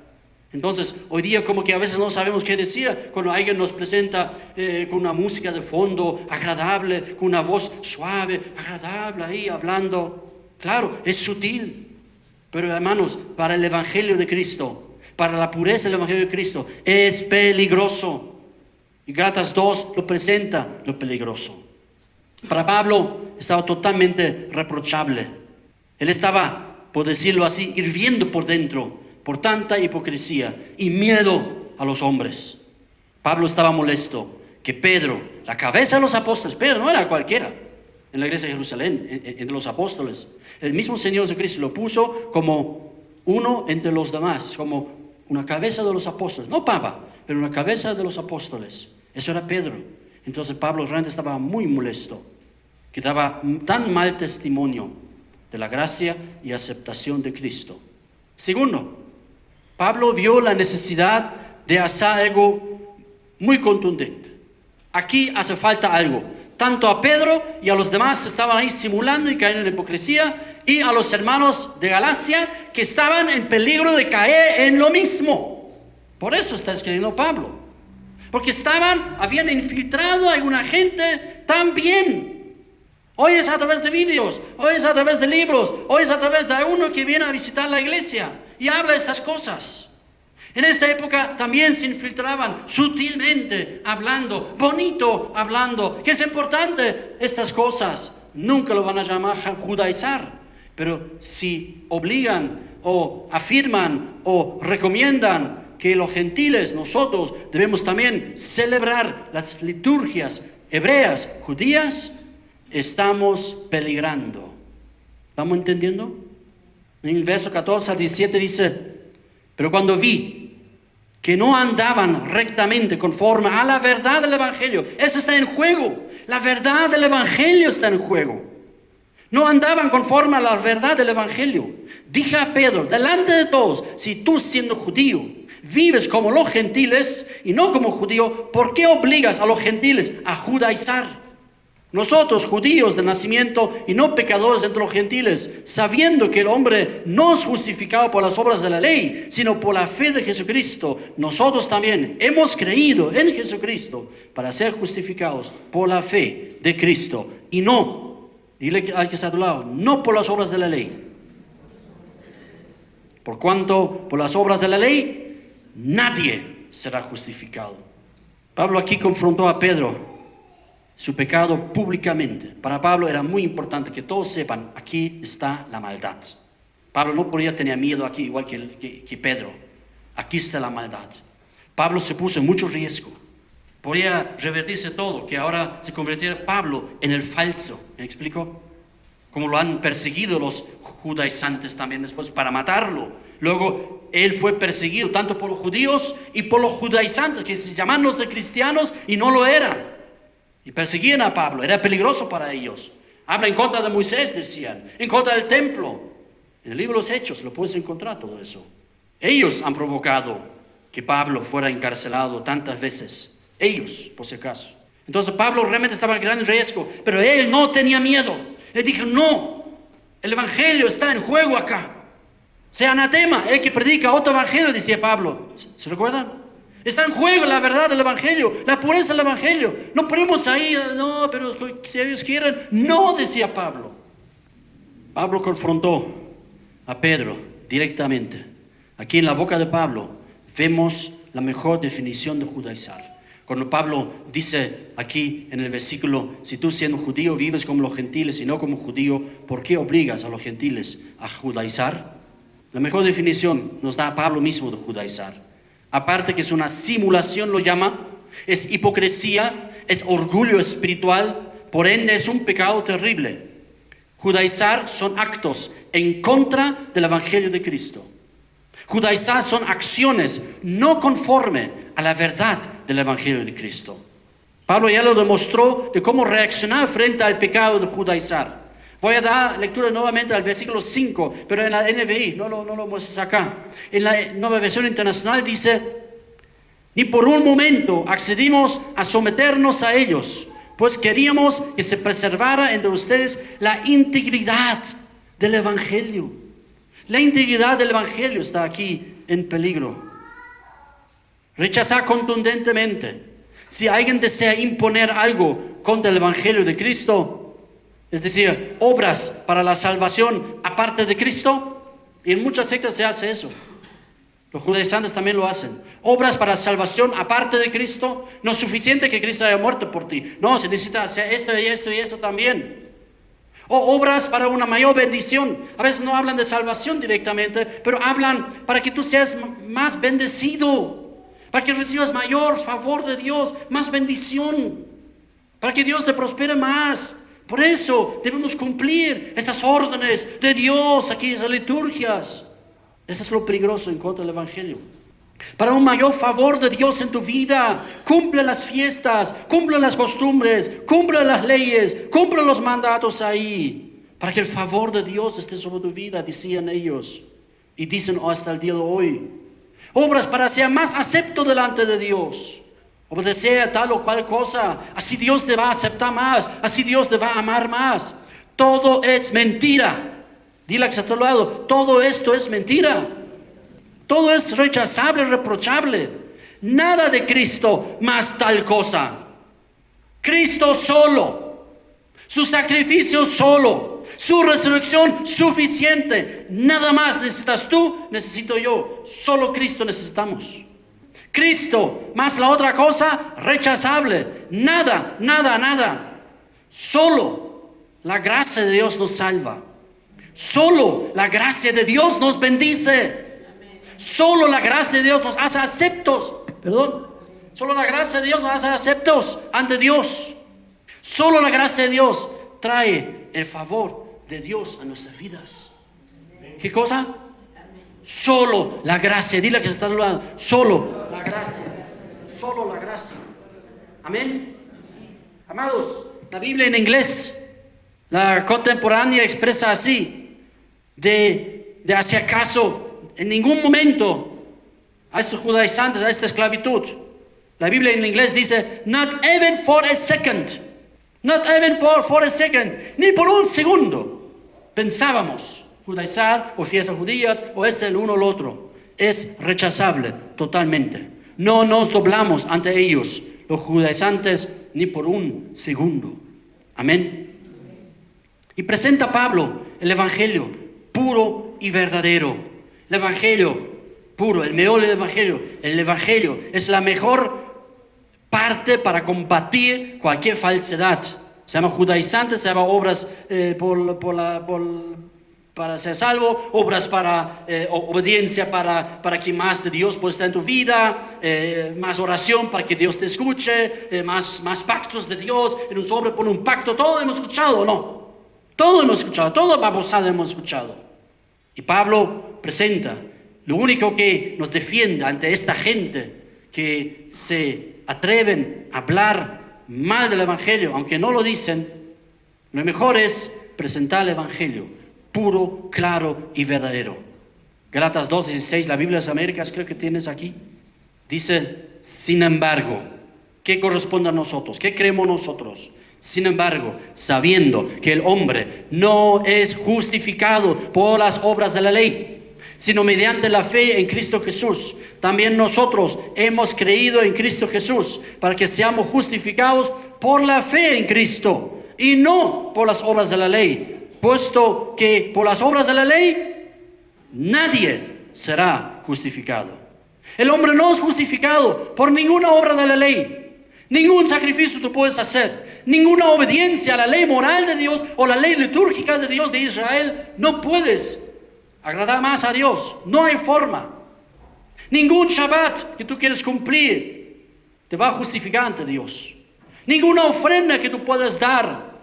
entonces hoy día como que a veces no sabemos qué decir cuando alguien nos presenta con una música de fondo agradable, con una voz suave, agradable ahí hablando. Claro, es sutil. Pero hermanos, para el Evangelio de Cristo, para la pureza del Evangelio de Cristo, es peligroso. Y Gálatas 2 lo presenta, lo peligroso. Para Pablo estaba totalmente reprochable. Él estaba, por decirlo así, hirviendo por dentro por tanta hipocresía y miedo a los hombres. Pablo estaba molesto que Pedro, la cabeza de los apóstoles, Pedro no era cualquiera en la iglesia de Jerusalén, entre los apóstoles. El mismo Señor Jesucristo lo puso como uno entre los demás, como una cabeza de los apóstoles. No papa, pero una cabeza de los apóstoles. Eso era Pedro. Entonces Pablo realmente estaba muy molesto, que daba tan mal testimonio de la gracia y aceptación de Cristo. Segundo, Pablo vio la necesidad de hacer algo muy contundente. Aquí hace falta algo. Tanto a Pedro y a los demás estaban ahí simulando y cayendo en hipocresía, y a los hermanos de Galacia que estaban en peligro de caer en lo mismo. Por eso está escribiendo Pablo. Porque habían infiltrado a alguna gente también. Hoy es a través de vídeos, hoy es a través de libros, hoy es a través de uno que viene a visitar la iglesia. y habla esas cosas. En esta época también se infiltraban sutilmente hablando, bonito hablando, que es importante estas cosas. Nunca lo van a llamar judaizar, pero si obligan o afirman o recomiendan que los gentiles, nosotros debemos también celebrar las liturgias hebreas, judías, estamos peligrando. ¿Estamos entendiendo? En el verso 14 al 17 dice: pero cuando vi que no andaban rectamente conforme a la verdad del Evangelio, eso está en juego, la verdad del Evangelio está en juego. No andaban conforme a la verdad del Evangelio. Dije a Pedro, delante de todos: si tú, siendo judío, vives como los gentiles y no como judío, ¿por qué obligas a los gentiles a judaizar? Nosotros, judíos de nacimiento y no pecadores entre los gentiles, sabiendo que el hombre no es justificado por las obras de la ley, sino por la fe de Jesucristo, nosotros también hemos creído en Jesucristo para ser justificados por la fe de Cristo, y no, dile al que está a tu lado, no por las obras de la ley. Por cuanto por las obras de la ley nadie será justificado. Pablo aquí confrontó a Pedro su pecado públicamente. Para Pablo era muy importante que todos sepan: aquí está la maldad. Pablo no podía tener miedo aquí, igual que Pedro. Aquí está la maldad. Pablo se puso en mucho riesgo. Podía revertirse todo, que ahora se convirtiera Pablo en el falso. ¿Me explico? Como lo han perseguido los judaizantes también después para matarlo. Luego él fue perseguido tanto por los judíos y por los judaizantes, que se llamándose cristianos y no lo eran. Y perseguían a Pablo, era peligroso para ellos. Habla en contra de Moisés, decían, en contra del templo. En el libro de los Hechos lo puedes encontrar todo eso. Ellos han provocado que Pablo fuera encarcelado tantas veces. Ellos, por si acaso. Entonces Pablo realmente estaba en gran riesgo, pero él no tenía miedo. Él dijo: no, el evangelio está en juego acá. Sea anatema el que predica otro evangelio, decía Pablo. ¿Se recuerdan? Está en juego la verdad del Evangelio, la pureza del Evangelio. No ponemos ahí, no, pero si ellos quieren. No, decía Pablo. Pablo confrontó a Pedro directamente. Aquí en la boca de Pablo vemos la mejor definición de judaizar. Cuando Pablo dice aquí en el versículo: si tú, siendo judío, vives como los gentiles y no como judío, ¿por qué obligas a los gentiles a judaizar? La mejor definición nos da Pablo mismo de judaizar. Aparte que es una simulación, lo llama, es hipocresía, es orgullo espiritual, por ende es un pecado terrible. Judaizar son actos en contra del Evangelio de Cristo. Judaizar son acciones no conforme a la verdad del Evangelio de Cristo. Pablo ya lo demostró de cómo reaccionar frente al pecado de judaizar. Voy a dar lectura nuevamente al versículo 5, pero en la NVI, no lo muestres acá. En la Nueva Versión Internacional dice: ni por un momento accedimos a someternos a ellos, pues queríamos que se preservara entre ustedes la integridad del Evangelio. La integridad del Evangelio está aquí en peligro. Rechazar contundentemente. Si alguien desea imponer algo contra el Evangelio de Cristo, es decir, obras para la salvación aparte de Cristo, y en muchas sectas se hace eso. Los judaizantes también lo hacen. Obras para salvación aparte de Cristo. No es suficiente que Cristo haya muerto por ti. No, se necesita hacer esto y esto y esto también. O obras para una mayor bendición. A veces no hablan de salvación directamente, pero hablan para que tú seas más bendecido, para que recibas mayor favor de Dios, más bendición, para que Dios te prospere más. Por eso debemos cumplir estas órdenes de Dios aquí, esas liturgias. Eso es lo peligroso en contra del Evangelio. Para un mayor favor de Dios en tu vida, cumple las fiestas, cumple las costumbres, cumple las leyes, cumple los mandatos ahí, para que el favor de Dios esté sobre tu vida, decían ellos. Y dicen hasta el día de hoy. Obras para ser más acepto delante de Dios. Obedecer tal o cual cosa, así Dios te va a aceptar más, así Dios te va a amar más. Todo es mentira. Dile a que está a tu lado: todo esto es mentira. Todo es rechazable, reprochable. Nada de Cristo más tal cosa. Cristo solo, su sacrificio solo, Su resurrección suficiente. Nada más necesitas tú, necesito yo. Solo Cristo necesitamos. Cristo más la otra cosa, rechazable. Nada, nada, nada. Solo la gracia de Dios nos salva. Solo la gracia de Dios nos bendice. Solo la gracia de Dios nos hace aceptos. Solo la gracia de Dios nos hace aceptos ante Dios. Solo la gracia de Dios trae el favor de Dios a nuestras vidas. ¿Qué cosa? Solo la gracia. Dile que se está hablando. Solo la gracia. Solo la gracia. Amén. Amados, la Biblia en inglés, la contemporánea, expresa así. De hacer caso en ningún momento a estos judaizantes, a esta esclavitud. La Biblia en inglés dice, not even for a second. Not even for a second. Ni por un segundo pensábamos judaizar o fiestas judías o el uno o el otro. Es rechazable totalmente. No nos doblamos ante ellos, los judaizantes, ni por un segundo. Amén. Y presenta Pablo el Evangelio puro y verdadero. El Evangelio puro, el mejor del Evangelio. El Evangelio es la mejor parte para combatir cualquier falsedad. Se llama judaizante, se llama obras para ser salvo, obras para obediencia, para que más de Dios pueda estar en tu vida, más oración para que Dios te escuche, más pactos de Dios, en un sobre pone un pacto. Todo hemos escuchado, ¿o no? Todo hemos escuchado, todo babosada hemos escuchado. Y Pablo presenta lo único que nos defiende ante esta gente que se atreven a hablar mal del Evangelio, aunque no lo dicen. Lo mejor es presentar el Evangelio puro, claro y verdadero. Gálatas 2:16, la Biblia de las Américas, creo que tienes aquí. Dice, sin embargo, ¿qué corresponde a nosotros? ¿Qué creemos nosotros? Sin embargo, sabiendo que el hombre no es justificado por las obras de la ley, sino mediante la fe en Cristo Jesús, también nosotros hemos creído en Cristo Jesús para que seamos justificados por la fe en Cristo y no por las obras de la ley, puesto que por las obras de la ley nadie será justificado. El hombre no es justificado por ninguna obra de la ley. Ningún sacrificio tú puedes hacer, ninguna obediencia a la ley moral de Dios o la ley litúrgica de Dios de Israel. No puedes agradar más a Dios, no hay forma. Ningún Shabbat que tú quieres cumplir te va a justificar ante Dios. Ninguna ofrenda que tú puedas dar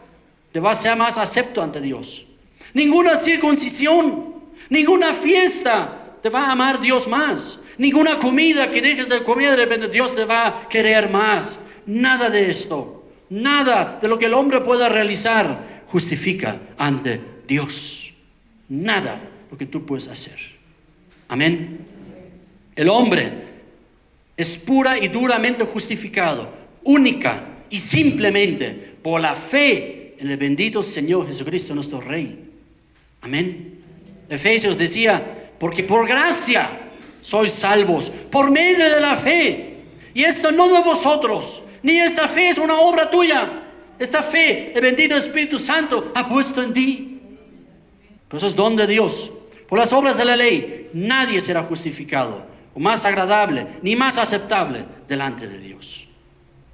te va a ser más acepto ante Dios. Ninguna circuncisión, ninguna fiesta te va a amar Dios más. Ninguna comida que dejes de comer, de repente Dios te va a querer más. Nada de esto, nada de lo que el hombre pueda realizar justifica ante Dios. Nada lo que tú puedes hacer. Amén. El hombre es pura y duramente justificado, única y simplemente por la fe en el bendito Señor Jesucristo nuestro Rey. Amén. Efesios decía, porque por gracia sois salvos, por medio de la fe. Y esto no de vosotros, ni esta fe es una obra tuya. Esta fe, el bendito Espíritu Santo ha puesto en ti. Pero eso es don de Dios. Por las obras de la ley, nadie será justificado, o más agradable, ni más aceptable delante de Dios.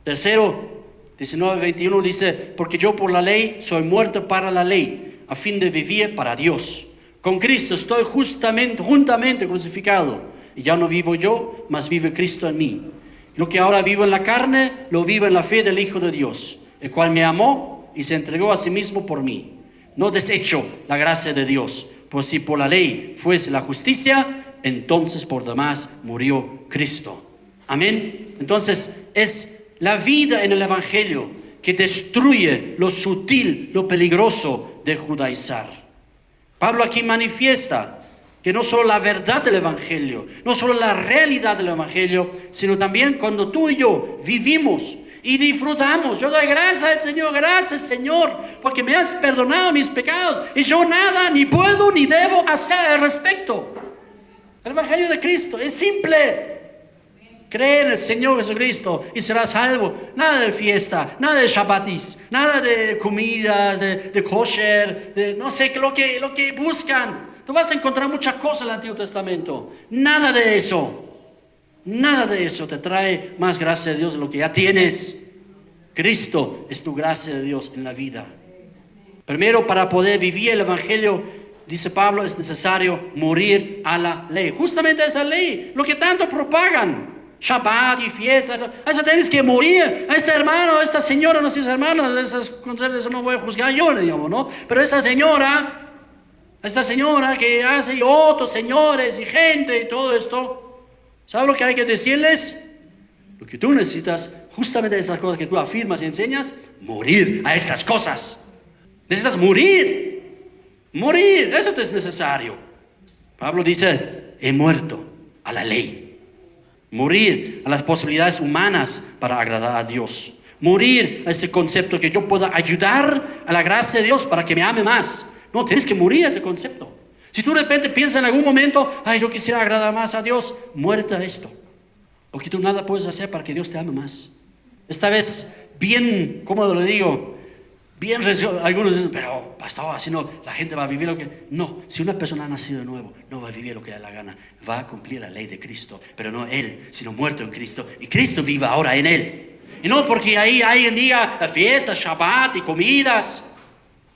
Tercero, 19:21 dice, porque yo por la ley soy muerto para la ley, a fin de vivir para Dios. Con Cristo estoy juntamente crucificado, y ya no vivo yo, mas vive Cristo en mí. Lo que ahora vivo en la carne, lo vivo en la fe del Hijo de Dios, el cual me amó y se entregó a sí mismo por mí. No desecho la gracia de Dios, pues si por la ley fuese la justicia, entonces por demás murió Cristo. Amén. Entonces es la vida en el Evangelio que destruye lo sutil, lo peligroso de judaizar. Pablo aquí manifiesta que no solo la verdad del Evangelio, no solo la realidad del Evangelio, sino también cuando tú y yo vivimos y disfrutamos. Yo doy gracias al Señor, gracias Señor, porque me has perdonado mis pecados y yo nada, ni puedo, ni debo hacer al respecto. El Evangelio de Cristo es simple. Cree en el Señor Jesucristo y serás salvo. Nada de fiesta, nada de Shabbatis, nada de comidas, de kosher, de no sé lo que buscan. Tú vas a encontrar muchas cosas en el Antiguo Testamento. Nada de eso. Nada de eso te trae más gracia de Dios de lo que ya tienes. Cristo es tu gracia de Dios en la vida. Primero, para poder vivir el Evangelio, dice Pablo, es necesario morir a la ley. Justamente esa ley, lo que tanto propagan. Shabbat y fiesta, a eso tienes que morir. A este hermano, a esta señora, no sé si es hermano, eso no voy a juzgar yo, digamos, ¿no? Pero esta señora que hace y otros señores y gente y todo esto, ¿sabes lo que hay que decirles? Lo que tú necesitas, justamente esas cosas que tú afirmas y enseñas, morir a estas cosas. Necesitas morir, eso te es necesario. Pablo dice, he muerto a la ley. Morir a las posibilidades humanas para agradar a Dios. Morir a ese concepto que yo pueda ayudar a la gracia de Dios para que me ame más. No, tienes que morir a ese concepto. Si tú de repente piensas en algún momento, yo quisiera agradar más a Dios, muerte a esto. Porque tú nada puedes hacer para que Dios te ame más. Esta vez, bien, ¿cómo lo digo? Bien, algunos dicen, pero pastor, así no, la gente va a vivir lo que... No, si una persona ha nacido de nuevo, no va a vivir lo que le da la gana. Va a cumplir la ley de Cristo, pero no él, sino muerto en Cristo. Y Cristo vive ahora en él. Y no porque ahí alguien diga fiestas, Shabbat y comidas,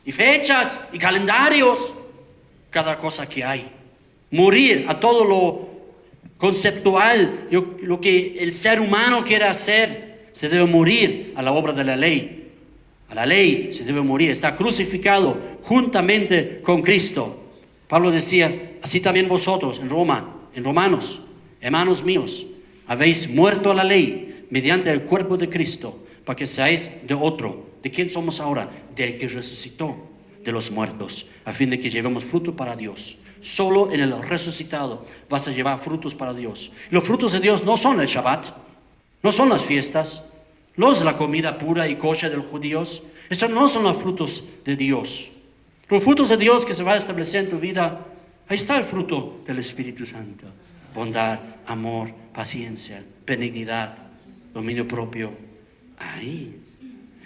y fechas, y calendarios. Cada cosa que hay. Morir a todo lo conceptual, lo que el ser humano quiere hacer, se debe morir a la obra de la ley. A la ley se debe morir, está crucificado juntamente con Cristo. Pablo decía, así también vosotros en Romanos, hermanos míos, habéis muerto a la ley mediante el cuerpo de Cristo, para que seáis de otro. ¿De quién somos ahora? Del que resucitó de los muertos, a fin de que llevemos fruto para Dios. Solo en el resucitado vas a llevar frutos para Dios. Los frutos de Dios no son el Shabbat, no son las fiestas, no es la comida pura y kosher de los judíos. Esos no son los frutos de Dios. Los frutos de Dios que se van a establecer en tu vida, ahí está el fruto del Espíritu Santo. Bondad, amor, paciencia, benignidad, dominio propio. Ahí.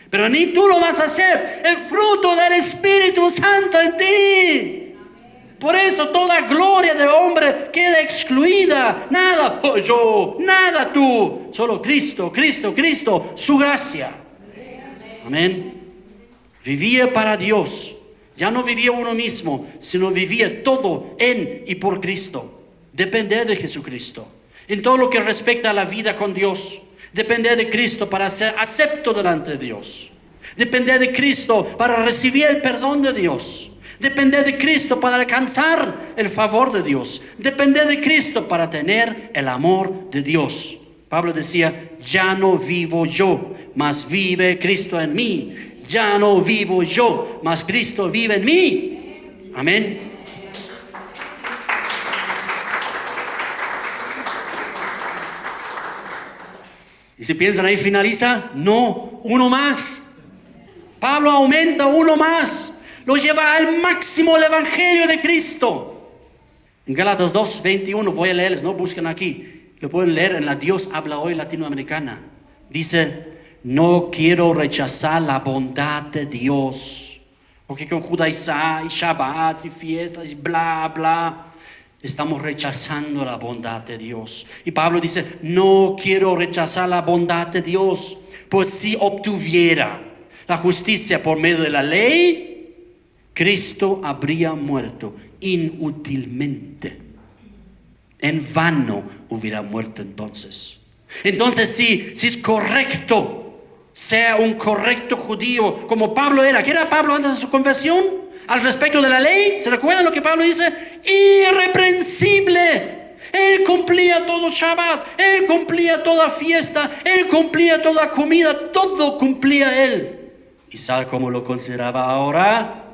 Pero ni tú lo vas a hacer. El fruto del Espíritu Santo en ti. Por eso toda gloria del hombre queda excluida. Nada yo, nada tú. Solo Cristo, Cristo, Cristo, su gracia. Amén. Vivía para Dios. Ya no vivía uno mismo, sino vivía todo en y por Cristo. Depender de Jesucristo. En todo lo que respecta a la vida con Dios. Depender de Cristo para ser acepto delante de Dios. Depender de Cristo para recibir el perdón de Dios. Depender de Cristo para alcanzar el favor de Dios. Depender de Cristo para tener el amor de Dios. Pablo decía, ya no vivo yo, mas vive Cristo en mí. Ya no vivo yo, mas Cristo vive en mí. Amén. Y si piensan ahí finaliza, no, uno más. Pablo aumenta uno más. Lo lleva al máximo el Evangelio de Cristo. En Gálatas 2:21, voy a leerles, no busquen aquí. Lo pueden leer en la Dios habla hoy latinoamericana. Dice, no quiero rechazar la bondad de Dios. Porque con judaizar y Shabbat y fiestas y bla, bla, estamos rechazando la bondad de Dios. Y Pablo dice, no quiero rechazar la bondad de Dios. Pues si obtuviera la justicia por medio de la ley, Cristo habría muerto inútilmente. En vano hubiera muerto entonces. Entonces si es correcto, sea un correcto judío, como Pablo era. ¿Qué era Pablo antes de su conversión? Al respecto de la ley, ¿se recuerdan lo que Pablo dice? Irreprensible. Él cumplía todo Shabbat, él cumplía toda fiesta, él cumplía toda comida, todo cumplía él. ¿Y sabe cómo lo consideraba ahora?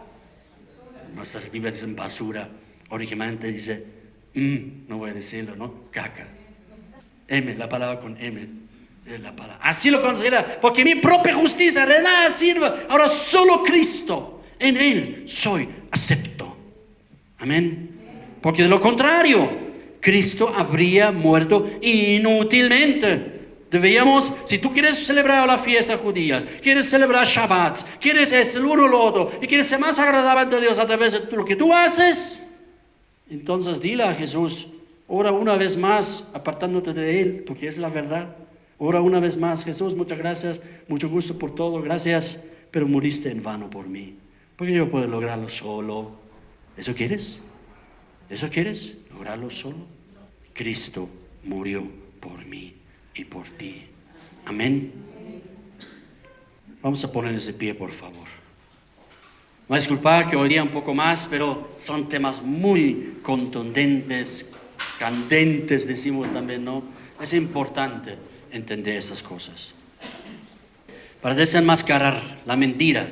Nuestras Biblias dicen basura. Originalmente dice, no voy a decirlo, ¿no? Caca. M, la palabra con M. Es la palabra. Así lo considera, porque mi propia justicia de nada sirve. Ahora solo Cristo, en Él soy acepto. Amén. Porque de lo contrario, Cristo habría muerto inútilmente. Debíamos, si tú quieres celebrar la fiesta judía, quieres celebrar Shabbat, quieres el uno o lo otro, y quieres ser más agradable ante Dios a través de lo que tú haces, entonces dile a Jesús, ora una vez más apartándote de Él, porque es la verdad. Ora una vez más, Jesús, muchas gracias, mucho gusto por todo, gracias, pero moriste en vano por mí, porque yo puedo lograrlo solo. ¿Eso quieres? ¿Eso quieres? ¿Lograrlo solo? Cristo murió por mí y por ti. Amén. Vamos a ponernos de pie, por favor. Me disculpa que hoy día un poco más, pero son temas muy contundentes, candentes, decimos también, ¿no? Es importante entender esas cosas. Para desenmascarar la mentira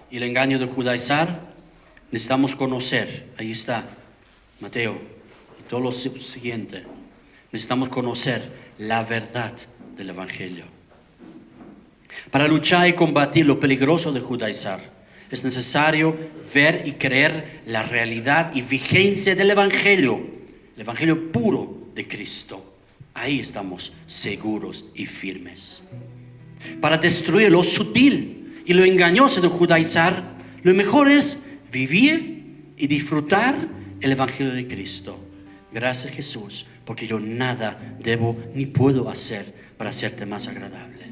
y el engaño de judaizar, necesitamos conocer, ahí está, Mateo, y todo lo siguiente, necesitamos conocer la verdad del Evangelio. Para luchar y combatir lo peligroso de judaizar, es necesario ver y creer la realidad y vigencia del Evangelio, el Evangelio puro de Cristo. Ahí estamos seguros y firmes. Para destruir lo sutil y lo engañoso de judaizar, lo mejor es vivir y disfrutar el Evangelio de Cristo. Gracias, Jesús, porque yo nada debo ni puedo hacer para hacerte más agradable.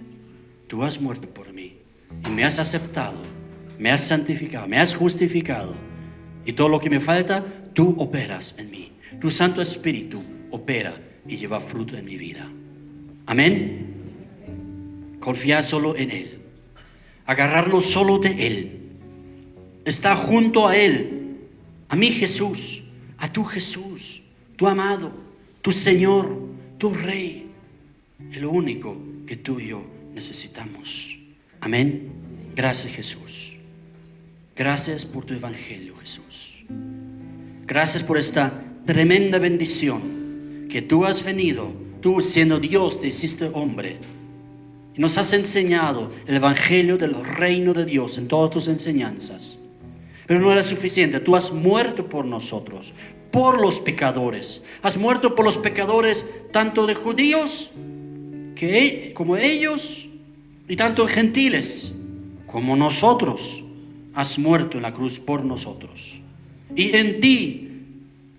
Tú has muerto por mí y me has aceptado, me has santificado, me has justificado, y todo lo que me falta, tú operas en mí. Tu Santo Espíritu opera y lleva fruto en mi vida. Amén. Confiar solo en Él, agarrarnos solo de Él, estar junto a Él, a mi Jesús, a tu Jesús, tu amado, tu Señor, tu Rey, el único que tú y yo necesitamos. Amén. Gracias, Jesús. Gracias por tu Evangelio, Jesús. Gracias por esta tremenda bendición que tú has venido, tú siendo Dios te hiciste hombre y nos has enseñado el Evangelio del reino de Dios en todas tus enseñanzas. Pero no era suficiente, tú has muerto por nosotros, por los pecadores. Has muerto por los pecadores tanto de judíos como ellos, y tanto gentiles como nosotros. Has muerto en la cruz por nosotros. Y en ti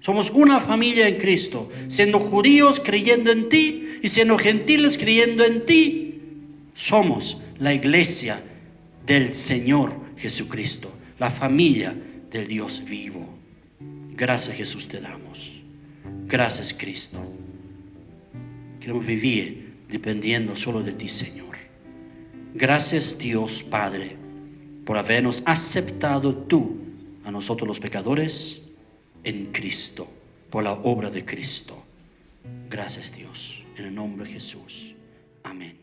somos una familia en Cristo, siendo judíos creyendo en ti y siendo gentiles creyendo en ti. Somos la iglesia del Señor Jesucristo, la familia del Dios vivo. Gracias, Jesús, te damos. Gracias, Cristo. Queremos vivir dependiendo solo de ti, Señor. Gracias, Dios Padre, por habernos aceptado tú, a nosotros los pecadores, en Cristo, por la obra de Cristo. Gracias, Dios, en el nombre de Jesús. Amén.